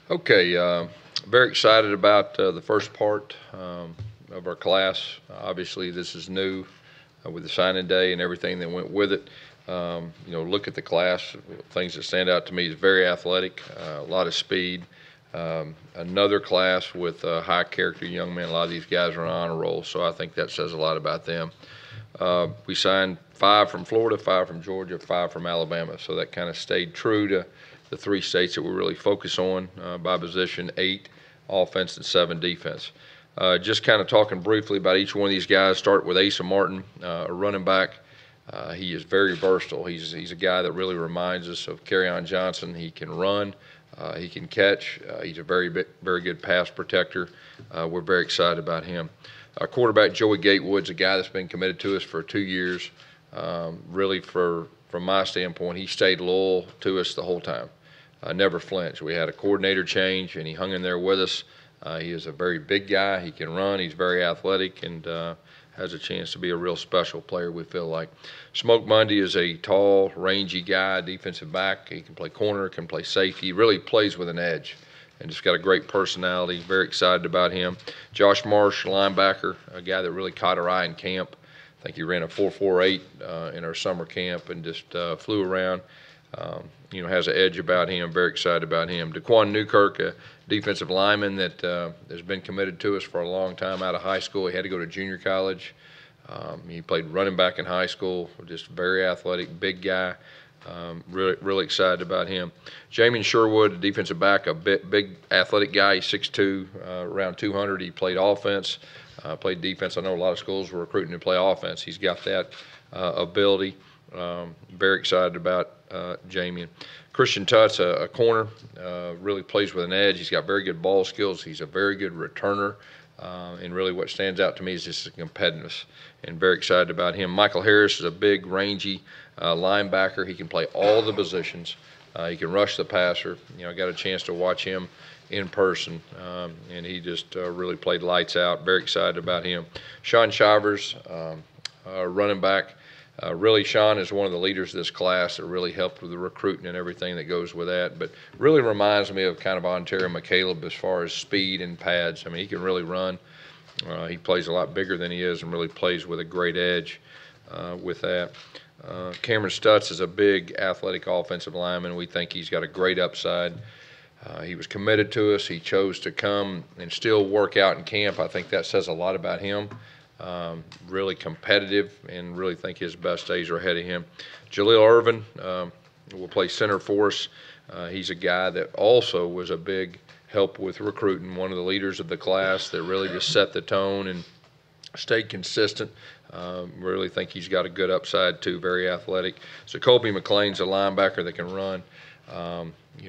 Okay, very excited about the first part of our class. Obviously, this is new with the signing day and everything that went with it. Look at the class. Things that stand out to me is very athletic, a lot of speed. Another class with high character young men. A lot of these guys are on honor roll, so I think that says a lot about them. We signed 5 from Florida, 5 from Georgia, 5 from Alabama, so that kind of stayed true to the 3 states that we really focus on by position: 8 offense and 7 defense. Just kind of talking briefly about each one of these guys. Start with Asa Martin, a running back. He is very versatile. He's a guy that really reminds us of Kerryon Johnson. He can run, he can catch. He's a very good pass protector. We're very excited about him. Our quarterback Joey Gatewood's a guy that's been committed to us for 2 years. Really, from my standpoint, he stayed loyal to us the whole time. Never flinched. We had a coordinator change, and he hung in there with us. He is a very big guy. He can run. He's very athletic, and has a chance to be a real special player, we feel like. Smoke Mundy is a tall, rangy guy, defensive back. He can play corner, can play safety. He really plays with an edge and just got a great personality. Very excited about him. Josh Marsh, linebacker, a guy that really caught our eye in camp. I think he ran a 4.48 in our summer camp and just flew around. Has an edge about him. Very excited about him. Daquan Newkirk, a defensive lineman that has been committed to us for a long time out of high school. He had to go to junior college. He played running back in high school. Just very athletic, big guy. Really excited about him. Jamin Sherwood, a defensive back, a big athletic guy. He's 6'2", around 200. He played offense, played defense. I know a lot of schools were recruiting to play offense. He's got that ability. Very excited about Jamin. Christian Tut's a corner, really plays with an edge. He's got very good ball skills. He's a very good returner. And really what stands out to me is just his competitiveness, and very excited about him. Michael Harris is a big, rangy linebacker. He can play all the positions. He can rush the passer. I got a chance to watch him in person, and he just really played lights out. Very excited about him. Sean Shivers, running back. Really, Sean is one of the leaders of this class that really helped with the recruiting and everything that goes with that, but really reminds me of kind of Ontario McCaleb as far as speed and pads. I mean, he can really run. He plays a lot bigger than he is and really plays with a great edge with that. Cameron Stutz is a big athletic offensive lineman. We think he's got a great upside. He was committed to us. He chose to come and still work out in camp. I think that says a lot about him. Really competitive, and really think his best days are ahead of him. Jaleel Irvin will play center for us. He's a guy that also was a big help with recruiting, one of the leaders of the class that really just set the tone and stayed consistent. Really think he's got a good upside too, very athletic. So Colby McLean's a linebacker that can run.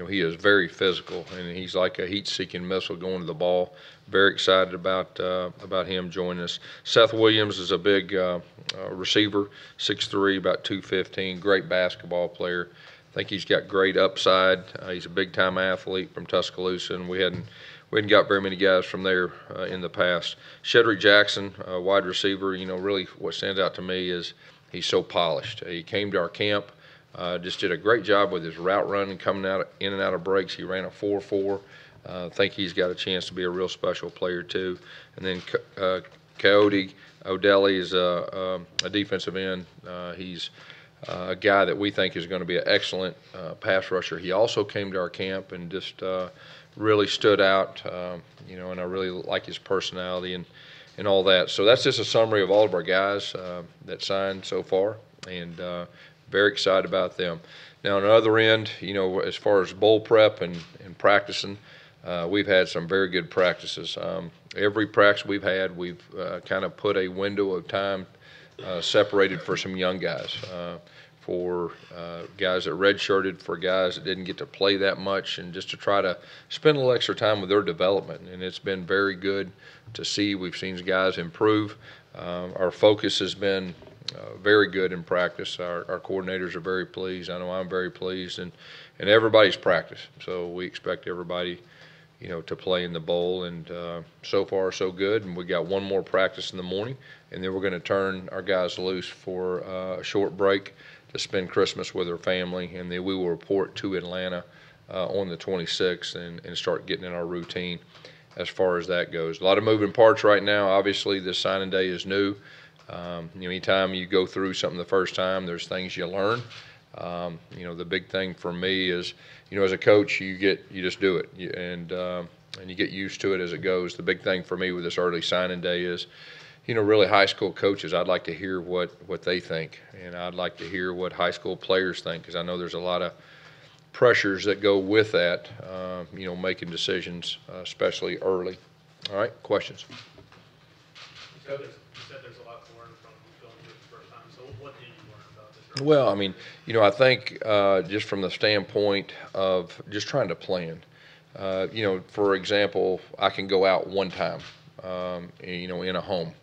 He is very physical, and he's like a heat-seeking missile going to the ball. Very excited about him joining us. Seth Williams is a big receiver, 6'3", about 215, great basketball player. I think he's got great upside. He's a big-time athlete from Tuscaloosa, and we hadn't got very many guys from there in the past. Shedrick Jackson, wide receiver. Really what stands out to me is he's so polished. He came to our camp. Just did a great job with his route running, coming in and out of breaks. He ran a 4.4. I think he's got a chance to be a real special player too. And then Coyote O'Delly is a defensive end. He's a guy that we think is going to be an excellent pass rusher. He also came to our camp and just really stood out. And I really like his personality and all that. So that's just a summary of all of our guys that signed so far, and very excited about them. Now, on the other end, as far as bowl prep and practicing, we've had some very good practices. Every practice we've had, we've kind of put a window of time separated for some young guys, for guys that redshirted, for guys that didn't get to play that much, and just to try to spend a little extra time with their development. And it's been very good to see. We've seen guys improve. Our focus has been very good in practice. Our coordinators are very pleased. I know I'm very pleased, and everybody's practiced. So we expect everybody, to play in the bowl, and so far so good. And we got one more practice in the morning, and then we're going to turn our guys loose for a short break to spend Christmas with their family, and then we will report to Atlanta on the 26th and start getting in our routine as far as that goes. A lot of moving parts right now. Obviously, this signing day is new. Anytime you go through something the first time, there's things you learn. The big thing for me is, as a coach, you just do it, and you get used to it as it goes. The big thing for me with this early signing day is, really high school coaches. I'd like to hear what they think, and I'd like to hear what high school players think, because I know there's a lot of pressures that go with that, making decisions, especially early. All right, questions? You said there's a lot to learn from going through it the first time. So what did you learn about this? Well, I think just from the standpoint of just trying to plan. For example, I can go out one time, in a home,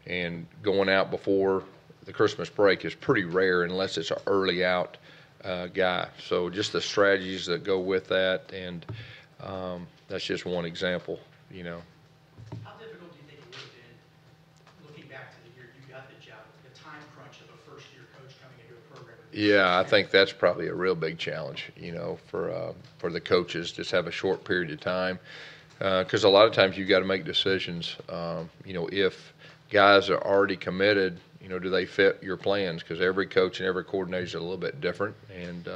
and going out before the Christmas break is pretty rare unless it's an early out guy. So just the strategies that go with that, and that's just one example. How difficult do you think it would have been, looking back to the year you got the job, the time crunch of a first-year coach coming into a program? Yeah, I think that's probably a real big challenge, for the coaches, just have a short period of time. Because a lot of times you got to make decisions, if guys are already committed, do they fit your plans? Because every coach and every coordinator is a little bit different, and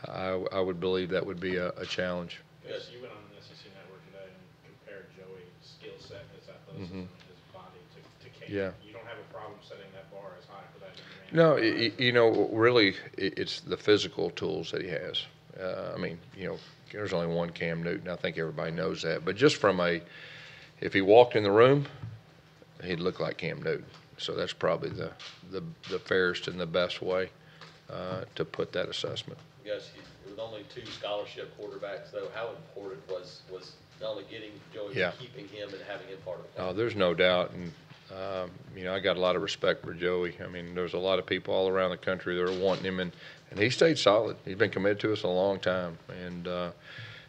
I would believe that would be a challenge. Yes, you went on the SEC Network today and compared Joey's skill set, his athleticism, his body to Cam. Yeah. You don't have a problem setting that bar as high for that young man. No, really, it's the physical tools that he has. There's only one Cam Newton. I think everybody knows that. But just if he walked in the room, he'd look like Cam Newton. So that's probably the fairest and the best way to put that assessment. Yes, with only 2 scholarship quarterbacks, though, how important was not only getting Joey, but keeping him and having him part of the plan? Oh, there's no doubt. And, I got a lot of respect for Joey. There's a lot of people all around the country that are wanting him, and he stayed solid. He's been committed to us a long time, and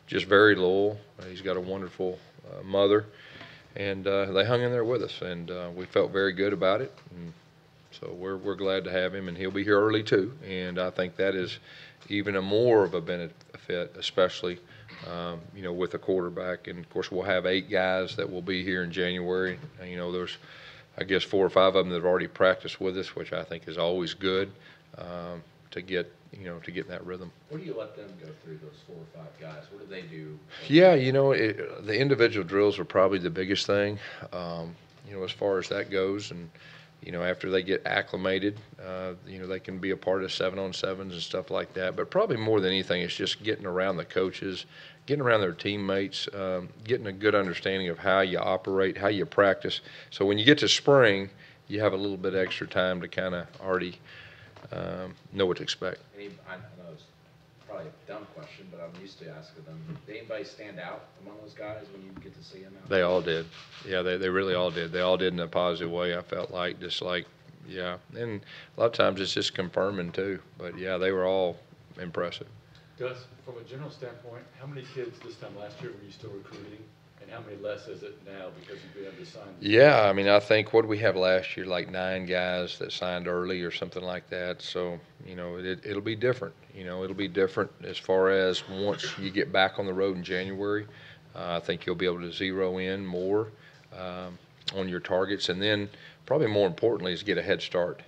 just very loyal. He's got a wonderful mother, and they hung in there with us, and we felt very good about it. And so we're glad to have him, and he'll be here early too. And I think that is even more of a benefit, especially with a quarterback. And of course, we'll have 8 guys that will be here in January. There's, I guess, 4 or 5 of them that have already practiced with us, which I think is always good to get in that rhythm. What do you let them go through, those 4 or 5 guys? What do they do? Yeah, the individual drills are probably the biggest thing, as far as that goes. And, after they get acclimated, they can be a part of 7-on-7s and stuff like that. But probably more than anything, it's just getting around the coaches, getting around their teammates, getting a good understanding of how you operate, how you practice. So when you get to spring, you have a little bit extra time to kind of already know what to expect. I know it's probably a dumb question, but I'm used to asking them. Did anybody stand out among those guys when you get to see them out? They all did. Yeah, they really all did. They all did in a positive way, I felt like. Yeah. And a lot of times it's just confirming too. But, yeah, they were all impressive. Gus, from a general standpoint, how many kids this time last year were you still recruiting? And how many less is it now because you've been able to sign? Yeah, I think what did we have last year, like 9 guys that signed early or something like that. So, it'll be different. It'll be different as far as once you get back on the road in January. I think you'll be able to zero in more on your targets. And then probably more importantly is get a head start,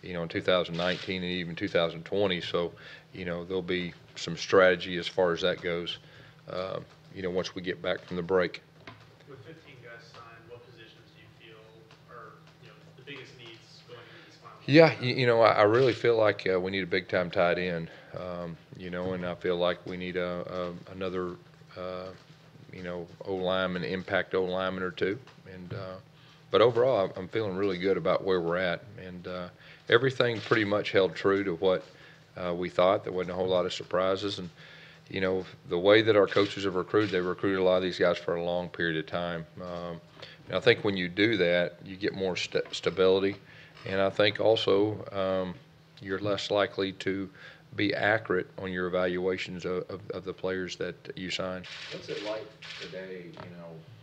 in 2019 and even 2020. So, there'll be some strategy as far as that goes. Once we get back from the break. With 15 guys signed, what positions do you feel are the biggest needs going into this final? Yeah, I really feel like we need a big-time tight end, and I feel like we need another, O-lineman, impact O-lineman or 2. And but overall, I'm feeling really good about where we're at, and everything pretty much held true to what we thought. There wasn't a whole lot of surprises, and the way that our coaches have recruited, they've recruited a lot of these guys for a long period of time. And I think when you do that, you get more stability. And I think also you're less likely to be accurate on your evaluations of the players that you sign. What's it like today,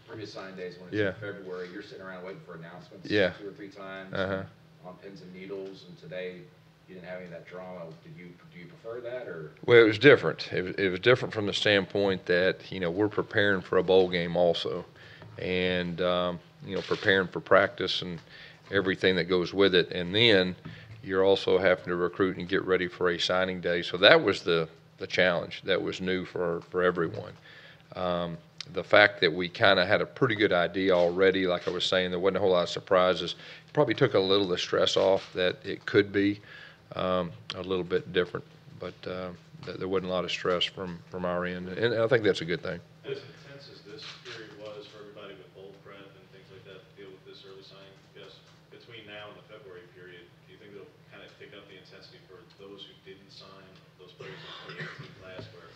previous sign days when it's in February, you're sitting around waiting for announcements 2 or 3 times on pins and needles, and today you didn't have any of that drama. Do you prefer that, or? Well, it was different. It was different from the standpoint that, we're preparing for a bowl game also, and, preparing for practice and everything that goes with it. And then you're also having to recruit and get ready for a signing day. So that was the challenge. That was new for everyone. The fact that we kind of had a pretty good idea already, like I was saying, there wasn't a whole lot of surprises. Probably took a little of the stress off that it could be a little bit different, but there wasn't a lot of stress from our end, and I think that's a good thing. As intense as this period was for everybody with bowl prep and things like that to deal with this early signing, yes, between now and the February period, do you think it'll kind of pick up the intensity for those who didn't sign, those players in the 2018 class, where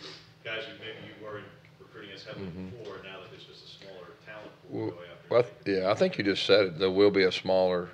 guys who maybe you weren't recruiting as heavily before, now that there's just a smaller talent pool to go after? Well, yeah, I think you just said it. There will be a smaller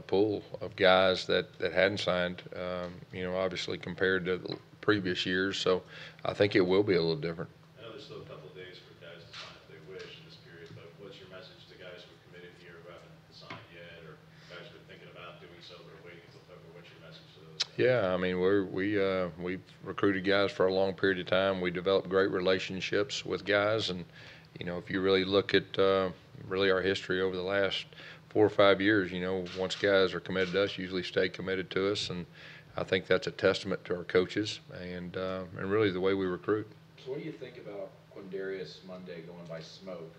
pool of guys that hadn't signed, obviously compared to the previous years. So I think it will be a little different. I know there's still a couple of days for guys to sign if they wish in this period, but what's your message to guys who are committed here who haven't signed yet, or guys who are thinking about doing so but are waiting until February? What's your message to those guys? Yeah, I mean, we've recruited guys for a long period of time. We developed great relationships with guys, and if you really look at really our history over the last 4 or 5 years, once guys are committed to us, usually stay committed to us, and I think that's a testament to our coaches and really the way we recruit. So what do you think about Quindarius Monday going by Smoke?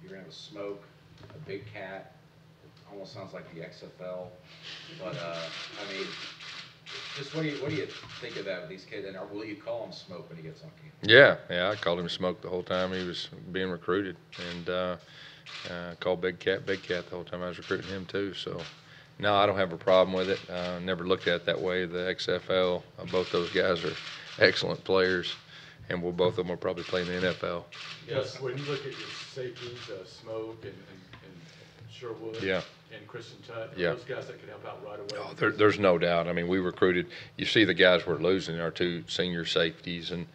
You're gonna have a Smoke, a big cat. It almost sounds like the XFL, but I mean, just what do you think of that with these kids? And will you call him Smoke when he gets on campus? Yeah, I called him Smoke the whole time he was being recruited, and called Big Cat the whole time I was recruiting him too. So, no, I don't have a problem with it. Never looked at it that way. The XFL, both those guys are excellent players, and both of them will probably play in the NFL. Yes, when you look at your safeties, Smoke and Sherwood. Yeah. And Christian Tutt, Yeah. those guys that could help out right away. Oh, there's no doubt. I mean, we recruited. You see the guys we're losing, our 2 senior safeties, and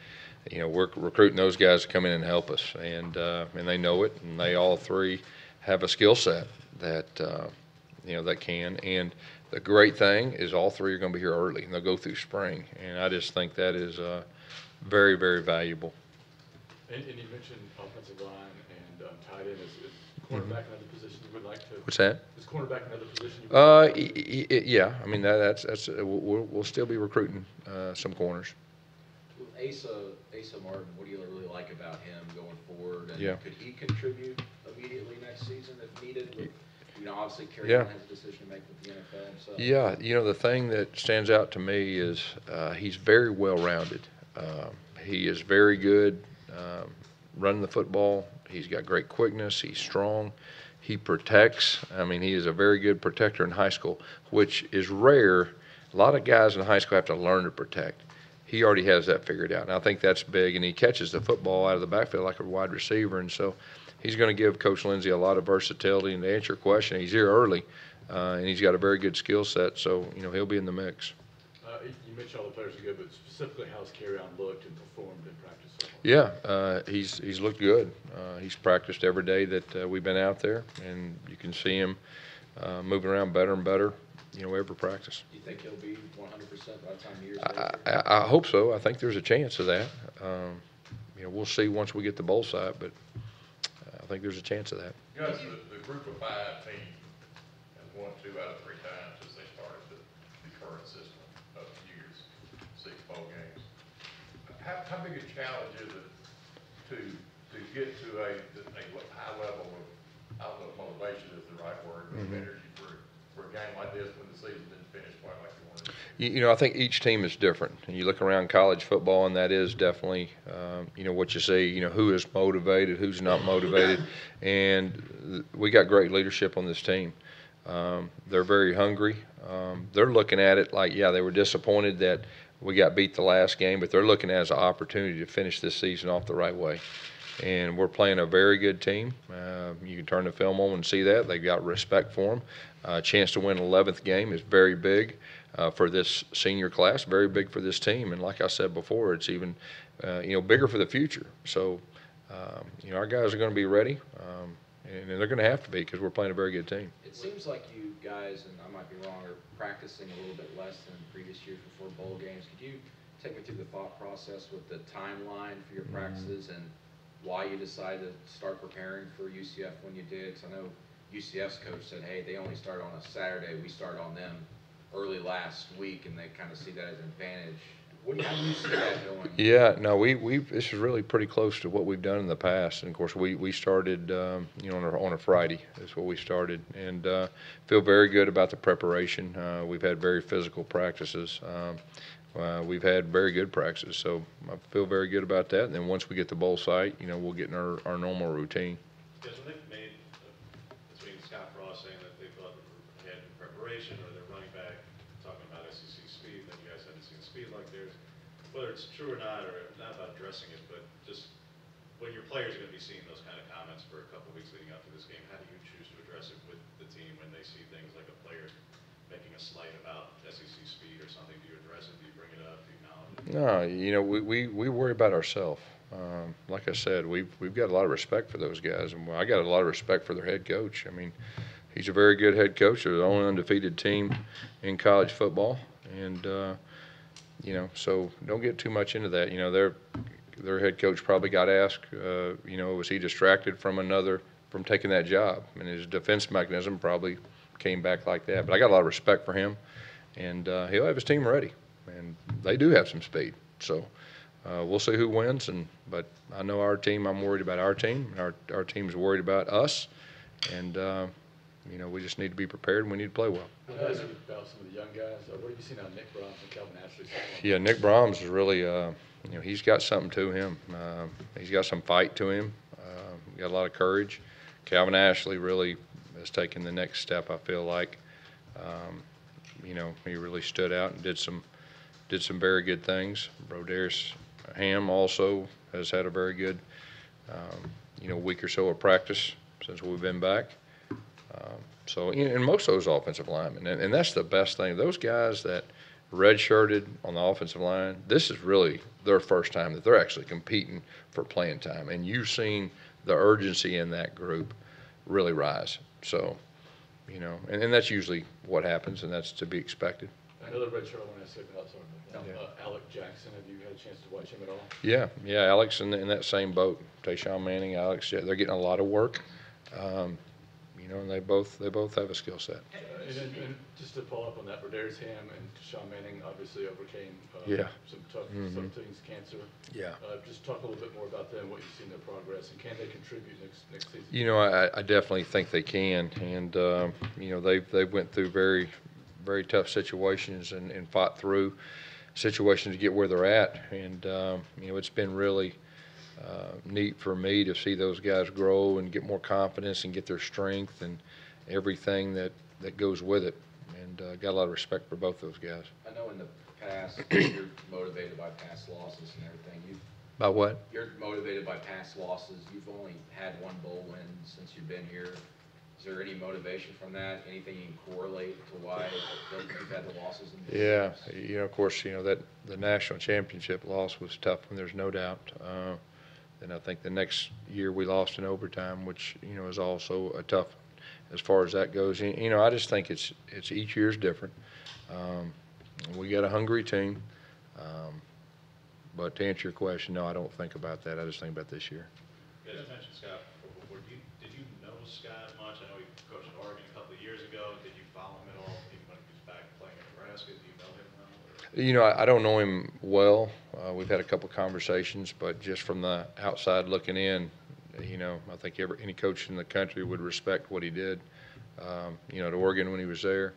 we're recruiting those guys to come in and help us, and they know it, and they all 3 have a skill set that that can. And the great thing is all 3 are going to be here early, and they'll go through spring, and I just think that is very, very valuable. And you mentioned offensive line and tight end. Is cornerback another position you would like to? What's that? Is cornerback another position you would like to? Yeah. I mean, that's we'll still be recruiting some corners. With Asa Martin, what do you really like about him going forward? And Yeah. could he contribute immediately next season if needed? With, obviously Kerry Yeah. has a decision to make with the NFL himself. Yeah, the thing that stands out to me is he's very well-rounded. He is very good running the football. He's got great quickness. He's strong. He protects. I mean, he is a very good protector in high school, which is rare. A lot of guys in high school have to learn to protect. He already has that figured out, and I think that's big. And he catches the football out of the backfield like a wide receiver, and so he's going to give Coach Lindsey a lot of versatility. And to answer your question, he's here early, and he's got a very good skill set, so he'll be in the mix. You mentioned all the players are good, but specifically how's Carry-On looked and performed in practice so far? Yeah, he's looked good. He's practiced every day that we've been out there, and you can see him moving around better and better, every practice. Do you think he'll be 100% by the time the year's over? I hope so. I think there's a chance of that. We'll see once we get the bowl side, but I think there's a chance of that. Gus, the group of 5 team has won 2 out of 3 times since they started the current system of years, 6 bowl games. How big a challenge is it to get to a high level of, I don't know if motivation is the right word, but energy for a game like this when the season didn't finish quite like you wanted? I think each team is different. And you look around college football, and that is definitely, what you see, who is motivated, who's not motivated. And we got great leadership on this team. They're very hungry. They're looking at it like, yeah, they were disappointed that we got beat the last game, but they're looking at it as an opportunity to finish this season off the right way. And we're playing a very good team. You can turn the film on and see that. They've got respect for them. A chance to win 11th game is very big for this senior class, very big for this team. And like I said before, it's even, bigger for the future. So, our guys are going to be ready, and they're going to have to be because we're playing a very good team. It seems like you guys, and I might be wrong, are practicing a little bit less than previous years before bowl games. Could you take me through the thought process with the timeline for your practices and why you decided to start preparing for UCF when you did? Because I know UCF's coach said, hey, they only start on a Saturday. We start on them early last week, and they kind of see that as an advantage. How do you see that going? Yeah, no, this is really pretty close to what we've done in the past. And of course, we started, on a Friday. That's what we started, and feel very good about the preparation. We've had very physical practices. We've had very good practices, so I feel very good about that. And then once we get the bowl site, we'll get in our normal routine. Because when they've made, between Scott Frost saying that they thought they had preparation, or their running back talking about SEC speed, that you guys hadn't seen speed like theirs, whether it's true or not about addressing it, but just when your players are going to be seeing those kind of comments for a couple weeks leading up to this game, how do you choose to address it with the team when they see things like a player making a slight about SEC speed or something? Do you address it? Do you bring it up? Do you acknowledge it? No, we worry about ourselves. Like I said, we've got a lot of respect for those guys, and I got a lot of respect for their head coach. I mean, he's a very good head coach. They're the only undefeated team in college football, and so don't get too much into that. Their head coach probably got asked, was he distracted from taking that job, and his defense mechanism probably came back like that. But I got a lot of respect for him, and he'll have his team ready, and they do have some speed. So we'll see who wins, but I know our team. I'm worried about our team. Our team's worried about us, and we just need to be prepared, and we need to play well. How do you about some of the young guys? What have you seen on Nick Brahms and Calvin Ashley? Yeah, Nick Brahms is really, he's got something to him. He's got some fight to him. Got a lot of courage. Calvin Ashley really has taken the next step, I feel like. He really stood out and did some very good things. Broderius Ham also has had a very good, week or so of practice since we've been back. And most of those offensive linemen, and that's the best thing. Those guys that redshirted on the offensive line, this is really their first time that they're actually competing for playing time. And you've seen the urgency in that group really rise. So, and that's usually what happens, and that's to be expected. Another redshirt I want to ask you about, Alec Jackson. Have you had a chance to watch him at all? Yeah, Alex in that same boat. Tayshawn Manning, Alex, they're getting a lot of work. And they both have a skill set. And just to follow up on that, Broderius Ham and Tayshawn Manning obviously overcame some tough things, cancer. Yeah. Just talk a little bit more about them, what you've seen their progress, and can they contribute next season? I definitely think they can, and they went through very, very tough situations and fought through situations to get where they're at, and it's been really neat for me to see those guys grow and get more confidence and get their strength and everything that goes with it. And got a lot of respect for both those guys. I know in the past you're motivated by past losses and everything. By what? You're motivated by past losses. You've only had one bowl win since you've been here. Is there any motivation from that? Anything you can correlate to why you've had the losses? Of course, that the national championship loss was tough, and there's no doubt. And I think the next year we lost in overtime, which is also a tough as far as that goes. I just think it's each year's different. We got a hungry team, but to answer your question, no, I don't think about that. I just think about this year. You guys mentioned Scott before. Did you know Scott much? I know he coached in Oregon a couple of years ago. Did you follow him at all, even when he was back playing in Nebraska? Do you know him well? I don't know him well. We've had a couple conversations, but just from the outside looking in, I think any coach in the country would respect what he did, at Oregon when he was there.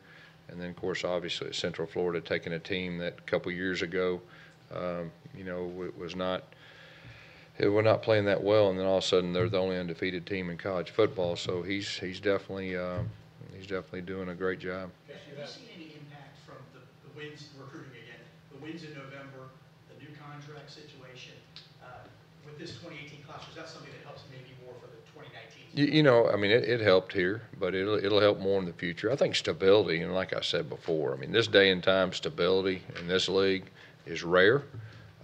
And then, of course, obviously at Central Florida, taking a team that a couple years ago, it was not playing that well, and then all of a sudden they're the only undefeated team in college football. So he's definitely doing a great job. Have you seen any impact from the wins, recruiting again, the wins in November, the new contract situation with this 2018 class? Is that something that helps maybe more for the 2019? It helped here, but it'll help more in the future. I think stability, and like I said before, this day and time, stability in this league is rare.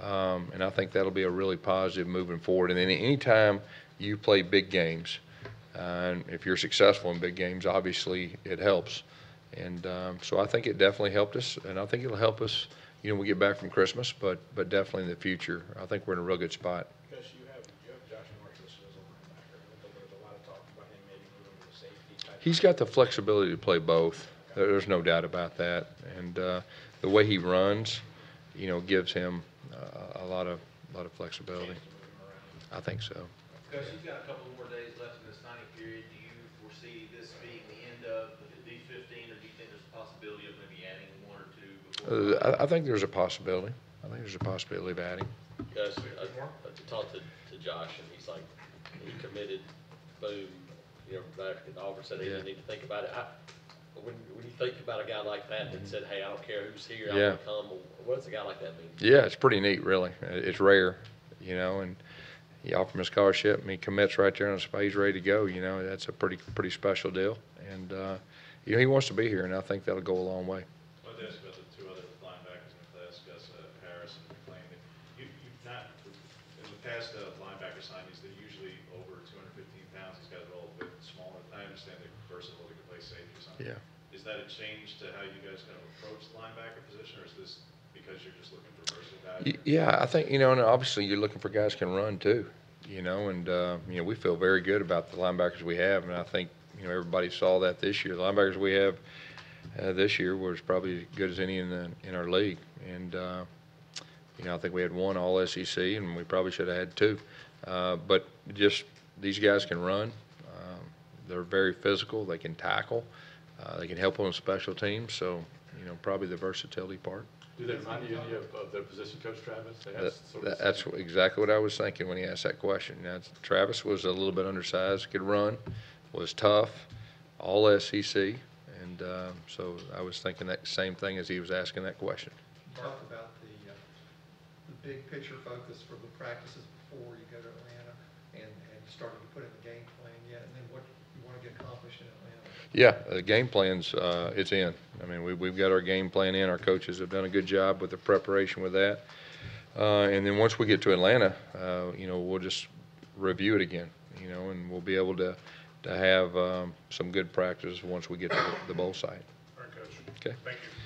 And I think that'll be a really positive moving forward. And then anytime you play big games, and if you're successful in big games, obviously it helps. And so I think it definitely helped us, and I think it'll help us, when we get back from Christmas, but definitely in the future. I think we're in a real good spot. Because you have Josh Marshall as a linebacker. There's a lot of talk about him maybe moving to the safety type. He's got the flexibility to play both. There's no doubt about that. And the way he runs, gives him a lot of flexibility. I think so. Because you've got a couple more days left in the signing period, do you foresee this being the end of these 15, or do you think there's a possibility of maybe adding one or two before? I think there's a possibility. I think there's a possibility of adding. Because I talked to Josh, and he's like, he committed, boom, back in August, said he didn't need to think about it. When you think about a guy like that that said, hey, I don't care who's here, I'm gonna come, what does a guy like that mean? Yeah, it's pretty neat, really. It's rare, and you offer him a scholarship, and he commits right there on the spot. He's ready to go. That's a pretty special deal, and he wants to be here, and I think that'll go a long way. I wanted to ask about the two other linebackers in the class, Gus Harris and McLean. You've not, in the past linebacker signings, they're usually over 215 pounds. These guys are all a bit smaller. I understand they're versatile, they can play safety or something. Yeah. Is that a change to how you guys kind of approach the linebacker position, or is this because you're just looking for versatile guys? Yeah, I think, and obviously you're looking for guys who can run too, and we feel very good about the linebackers we have, and I think, everybody saw that this year. The linebackers we have this year was probably as good as any in our league, and I think we had one All SEC, and we probably should have had two, but just these guys can run. They're very physical. They can tackle. They can help on special teams. So, probably the versatility part. Do they remind you any of their position coach, Travis? They have sort of That's exactly what I was thinking when he asked that question. Travis was a little bit undersized, could run, was tough, all SEC, and so I was thinking that same thing as he was asking that question. Talk about the big picture focus for the practices before you go to Atlanta, and starting to put in the game plan yet, and then what you want to get accomplished in Atlanta. Yeah, the game plan's it's in. I mean, we've got our game plan in. Our coaches have done a good job with the preparation with that. And then once we get to Atlanta, we'll just review it again, and we'll be able to have some good practice once we get to the bowl site. All right, Coach. Okay. Thank you.